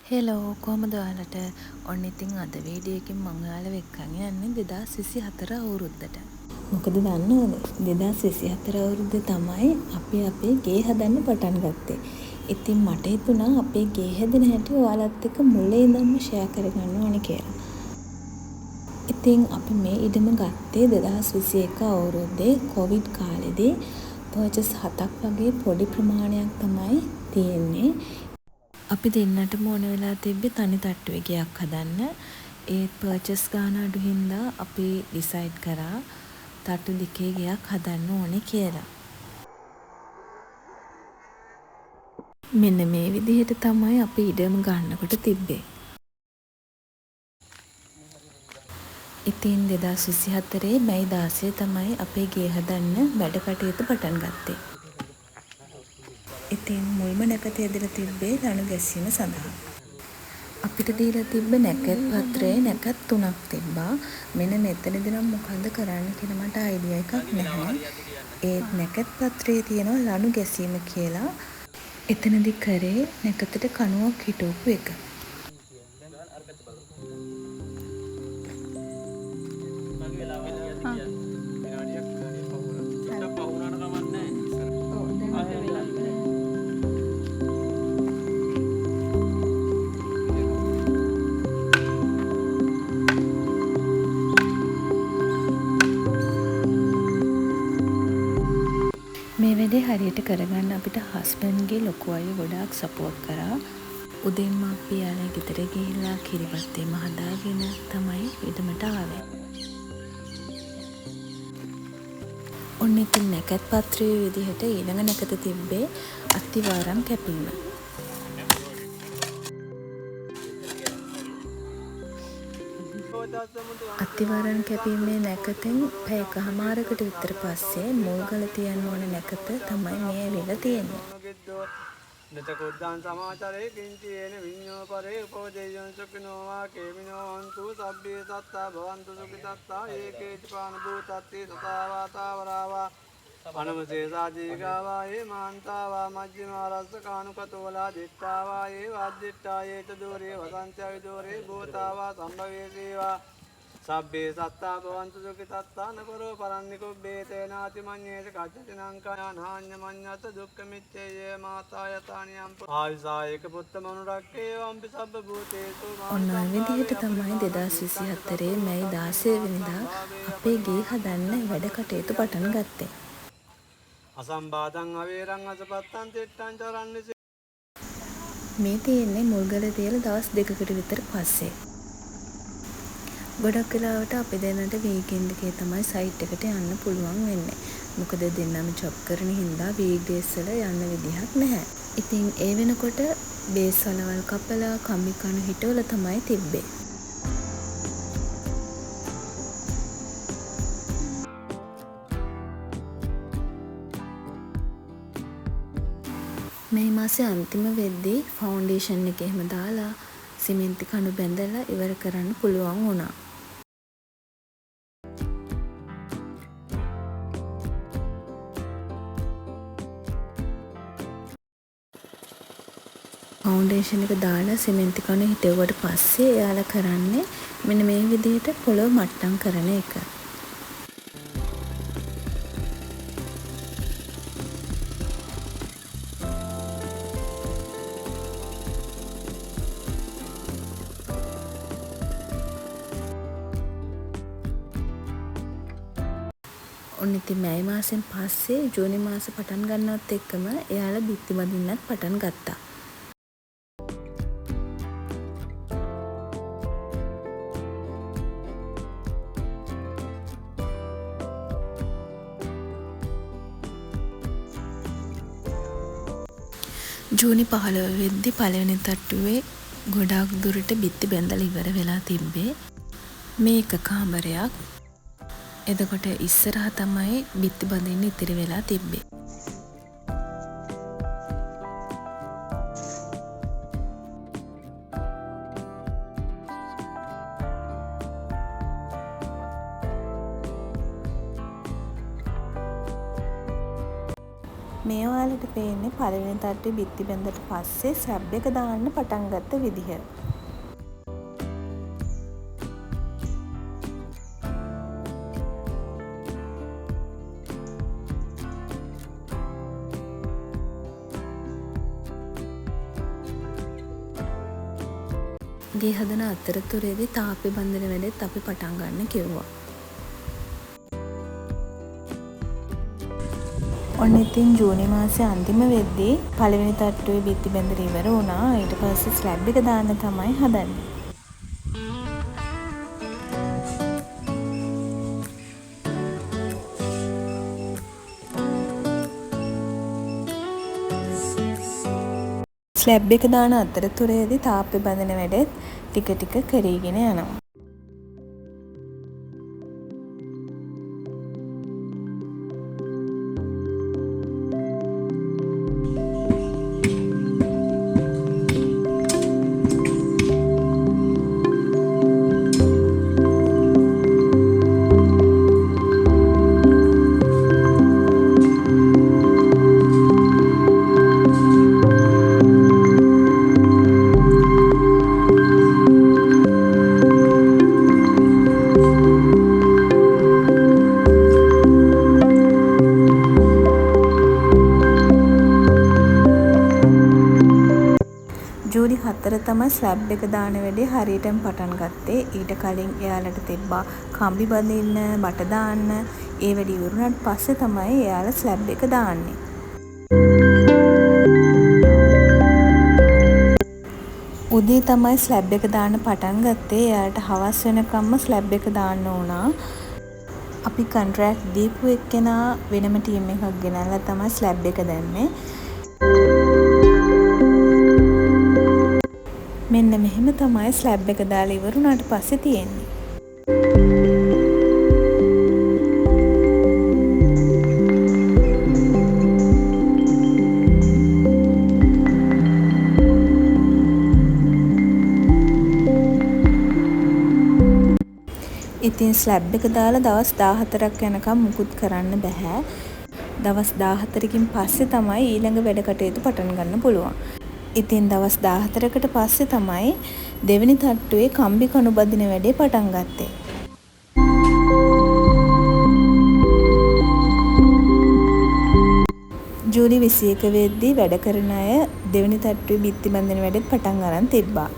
Hello කොහමද ඔයාලට ඔන්න ඉතින් අද වීඩියෝ එකකින් මම ඔයාලව එක්කන් යන්නේ 2024 අවුරුද්දට. මොකද දන්නවද 2024 අවුරුද්දේ තමයි අපි අපේ ගේ හදන්න පටන් ගත්තේ. ඉතින් මට හිතුණා අපේ ගේ හැදෙන හැටි ඔයාලත් එක්ක මුලින් ඉඳන්ම ෂෙයා කරගන්න ඕනේ කියලා. ඉතින් අපි මේ ඉඩම ගත්තේ 2021 අවුරුද්දේ කොවිඩ් කාලෙදී පර්චස් 7ක් වගේ පොඩි ප්‍රමාණයක් තමයි තියෙන්නේ. අපි දෙන්නටම ඕන වෙලා තිබ්බේ තනි තට්ටුවේ ගෙයක් හදන්න. ඒත් පර්චස් ගාන අඩු හින්දා අපි ඩිසයිඩ් කරා තට්ටු දෙකේ ගෙයක් හදන්න ඕනේ කියලා. මෙන්න මේ විදිහට තමයි අපි ඉඩම ගන්නකොට තිබ්බේ. ඉතින් 2024 මැයි 16 තමයි අපේ ගේ හදන්න වැඩ කටයුතු පටන් ගත්තේ. ඉතින් මුල්ම නැකත ඇදලා තිබ්බේ ලණු ගැසීම සඳහා. අපිට දීලා තිබ්බ නැකත් පත්‍රයේ නැකත් 3ක් තිබ්බා. මෙන්න මෙතනදී නම් මොකද්ද කරන්න කියලා මට අයිඩියා එකක් නැහැ. ඒත් නැකත් පත්‍රයේ තියෙනවා ලණු ගැසීම කියලා. එතනදී කරේ නැකතට කණුවක් හිටවපු එක. මේ වැඩේ හරියට කරගන්න අපිට හස්බන්ඩ්ගේ ලොකු අය ගොඩාක් සපෝට් කරා. උදේන්ම අපි යාළුවා ගෙදර ගිහිල්ලා කිරිබත්තේම හදාගෙන තමයි ඉඩමට ආවේ. ඔන්න ඉතින් නැකත් පත්‍රයේ විදිහට ඊළඟ නැකත තිබ්බේ අත්තිවාරම් කැපීම. අත්තිවාරම් කැපීමේ නැකතෙන් පැය කහමාරකට විතර පස්සේ මුල්ගල තියන්න ඕන නැකත තමයි මේ ඇවිල්ලා තියෙන්නේ. නතකොද්දාන් සමාචරේ කිංචේන විඤ්ඤෝ පරේ උපෝදේයං සුඛිනෝවා කේමිනෝ හන්තු සබ්බේ සත්තා භවන්තු සුඛිතත්තා ඒකේති පාන භූතත්ති සතාවාතාවරාවා අනමසේසා දීගාවා ඒ මාන්තාවා මජ්ජිමා රස්සකානුකතෝලා දිත්තාවා ඒ වද්දිත්තා ඒත දෝරේ වසන්ත්‍ය විදෝරේ භූතාවා සම්භවේසේවා සබ්බේ සත්තා භවන්තු සුඛිතත්තා නකරෝ පරන්නිකුබ්බේ තේනාති මඤ්ඤේත කච්චතිනං කයනාඤ්ඤ මඤ්ඤත දුක්ඛ මිච්ඡේය මාතායතානියම් ආයසායක පුත්ත මනුරක්කේ වම්පි සබ්බ භූතේසු ඔන්න ඔය විදිහට තමයි 2024 මැයි 16 වෙනිදා අපේ ගේ හදන්න වැඩ කටයුතු පටන් ගත්තේ. අසම්බාධං අවේරං අසපත්තං තිට්ඨං චරන්නිසි මේ තියෙන්නේ මුල්ගල තියලා දවස් 2කට විතර පස්සේ. ගොඩක් වෙලාවට අපි දෙන්නට වීකෙන්ඩ් එකේ තමයි සයිට් එකට යන්න පුළුවන් වෙන්නේ. මොකද දෙන්නම ජොබ් කරන හින්දා වීක්ඩේස් වල යන්න විදිහක් නැහැ. ඉතින් ඒ වෙනකොට බේස් වලවල් කපලා කම්බි කණු හිටවල තමයි තිබ්බේ. මේ මාසේ අන්තිම වෙද්දී ෆවුන්ඩේෂන් එක එහෙම දාලා සිමෙන්ති කණු බැඳලා ඉවර කරන්න පුළුවන් වුණා. ෆවුන්ඩේෂන් එක දාලා සිමෙන්ති කණු හිටවුවට පස්සේ එයාලා කරන්නේ මෙන්න මේ විදිහට පොළොව මට්ටම් කරන එක. ඔන්න ඉතින් මැයි මාසෙන් පස්සේ ජූනි මාස පටන් ගන්නවත් එක්කම එයාලා බිත්ති බඳින්නත් පටන් ගත්තා. ජූනි 15 වෙද්දි පළවෙනි තට්ටුවේ ගොඩාක් දුරට බිත්ති බැඳලා ඉවර වෙලා තිබ්බේ. මේක කාමරයක්. එතකොට ඉස්සරහ තමයි බිත්ති බඳින්න ඉතිරි වෙලා තිබ්බේ. මේ ඔයාලට පේන්නේ පළවෙනි තට්ටුවේ බිත්ති බැඳලා පස්සේ ස්ලැබ් එක දාන්න පටන් ගත්ත විදිහ. ගේ හදන අතරතුරේදී තාප්පේ බඳින වැඩෙත් අපි පටන් ගන්න කිව්වා. ඔන්න ඉතින් ජූනි මාසේ අන්තිම වෙද්දී පළවෙනි තට්ටුවේ බිත්ති බැඳලා ඉවර වුණා. ඊට පස්සේ ස්ලැබ් එක දාන්න තමයි හදන්නේ. ස්ලැබ් එක දාන අතරතුරේදී තාප්පේ බඳින වැඩෙත් ටික ටික කරගෙන යනවා. ජූලි 4 තමයි ස්ලැබ් එක දාන වැඩේ හරියටම පටන් ගත්තේ. ඊට කලින් එයාලට තිබ්බා කම්බි බඳින්න, බට දාන්න. ඒ වැඩ ඉවරුණාට පස්සේ තමයි එයාලා ස්ලැබ් එක දාන්නේ. උදේ තමයි ස්ලැබ් එක දාන්න පටන් ගත්තේ. එයාලට හවස් වෙනකම්ම ස්ලැබ් එක දාන්න වුණා. අපි කොන්ට්‍රැක්ට් දීපු එක්කෙනා වෙනම ටීම් එකක් ගෙනල්ලා තමයි ස්ලැබ් එක දැම්මේ. මෙන්න මෙහෙම තමයි ස්ලැබ් එක දාලා ඉවරුණාට පස්සේ තියෙන්නේ. ඉතින් ස්ලැබ් එක දාලා දවස් 14ක් යනකම් මුකුත් කරන්න බෑ. දවස් 14කින් පස්සේ තමයි ඊළඟ වැඩ කටයුතු පටන් ගන්න පුළුවන්. ඉතින් දවස් 14කට පස්සේ තමයි දෙවෙනි තට්ටුවේ කම්බි කණු බදින වැඩේ පටන් ගත්තේ. ජූලි 21 වෙද්දී වැඩ කරන අය දෙවෙනි තට්ටුවේ බිත්ති බඳින වැඩේත් පටන් අරන් තිබ්බා.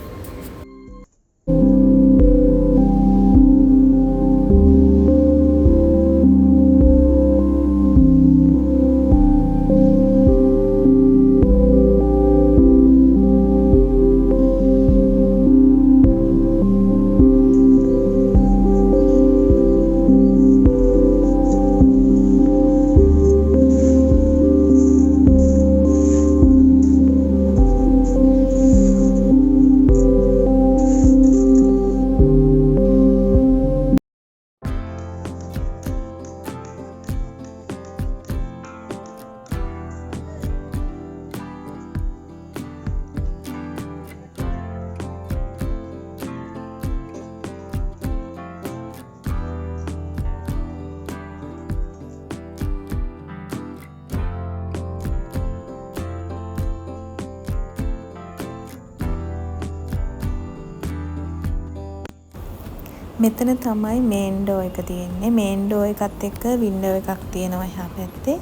මෙතන තමයි මේන් ඩෝ එක තියෙන්නේ. මේන් ඩෝ එකත් එක්ක වින්ඩෝ එකක් තියෙනවා එහා පැත්තේ.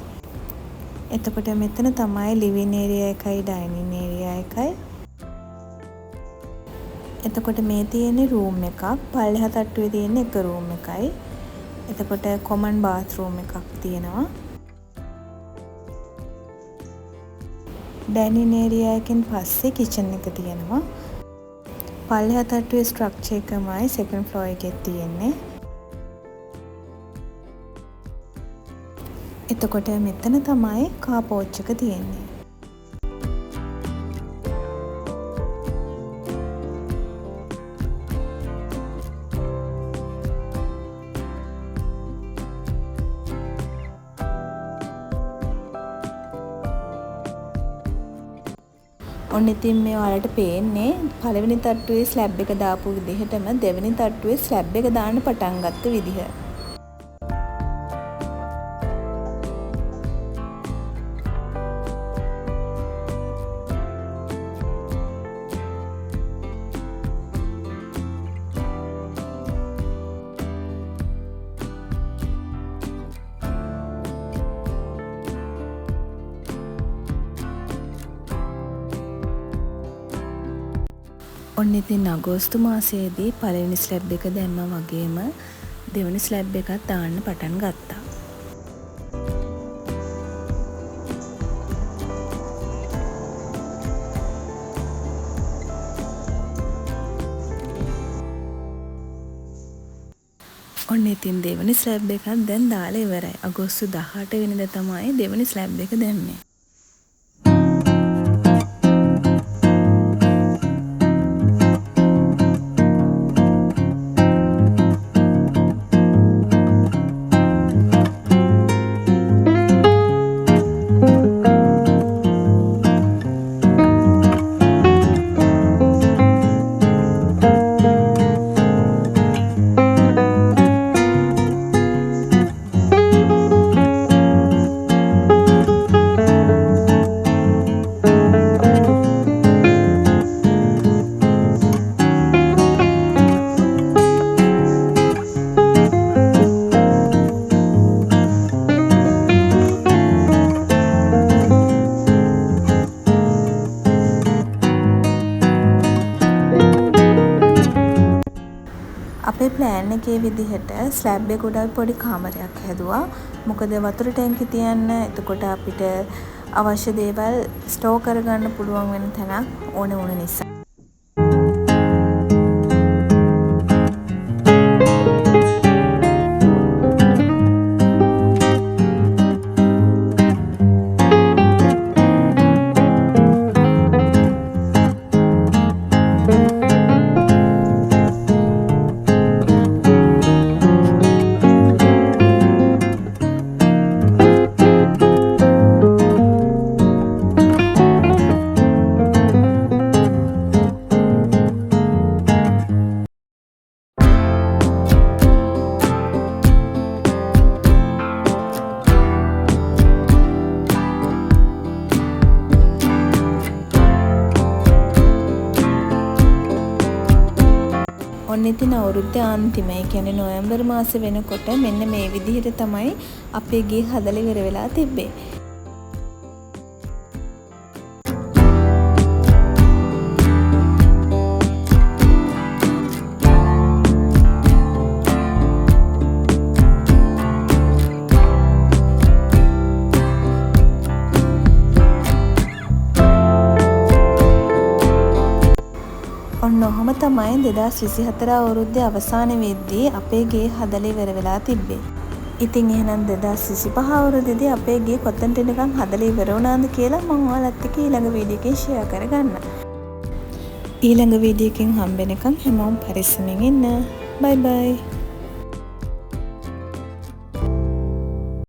එතකොට මෙතන තමයි ලිවිං ඒරියා එකයි ඩයිනින් ඒරියා එකයි. එතකොට මේ තියෙන්නේ රූම් එකක්. පල්ලෙහා තට්ටුවේ තියෙන්නේ එක රූම් එකයි. එතකොට කොමන් බාත් රූම් එකක් තියෙනවා. ඩයිනින් ඒරියා එකෙන් පස්සේ කිචන් එක තියෙනවා. පල්ලෙහා තට්ටුවේ ස්ට්‍රක්චර් එකමයි සෙකන්ඩ් ෆ්ලෝර් එකේ තියෙන්නේ. එතකොට මෙතන තමයි කාර් පෝච් එක තියෙන්නේ. ඔන්න ඉතින් මේ ඔයාලට පේන්නේ පළවෙනි තට්ටුවේ ස්ලැබ් එක දාපු විදිහටම දෙවෙනි තට්ටුවේ ස්ලැබ් එක දාන්න පටන් ගත්ත විදිහ. ඔන්න ඉතින් අගෝස්තු මාසයේදී පළවෙනි ස්ලැබ් එක දැම්මා වගේම දෙවෙනි ස්ලැබ් එකත් දාන්න පටන් ගත්තා. ඔන්න ඉතින් දෙවෙනි ස්ලැබ් එකත් දැන් දාලා ඉවරයි. අගෝස්තු 18 වෙනිදා තමයි දෙවෙනි ස්ලැබ් එක දැම්මේ. අපේ ප්ලෑන් එකේ විදිහට ස්ලැබ් එක උඩ පොඩි කාමරයක් හැදුවා. මොකද වතුර ටැංකි තියන්න එතකොට අපිට අවශ්‍ය දේවල් ස්ටෝර් කරගන්න පුළුවන් වෙන තැනක් ඕන වුණ නිසා. ඔන්න ඉතින් අවුරුද්දේ අන්තිම ඒ කියන්නේ නොවැම්බර් මාසේ වෙනකොට මෙන්න මේ විදිහට තමයි අපේ ගේ හදලා ඉවර වෙලා තිබ්බේ. ඔන්න ඔහොම තමයි 2024 අවුරුද්දේ අවසාන වෙද්දී අපේ ගේ හදලා ඉවර වෙලා තිබ්බේ. ඉතින් එහෙනම් 2025 අවුරුද්දේදී අපේ ගේ කොතනට එනකන් හදලා ඉවර වුණාද කියලා මම ඔයාලත් එක්ක ඊළඟ වීඩියෝ එකේ ෂෙයා කරගන්න. ඊළඟ වීඩියෝ එකෙන් හම්බෙනකන් හැමෝම පරිස්සමෙන් ඉන්න. බයි බයි.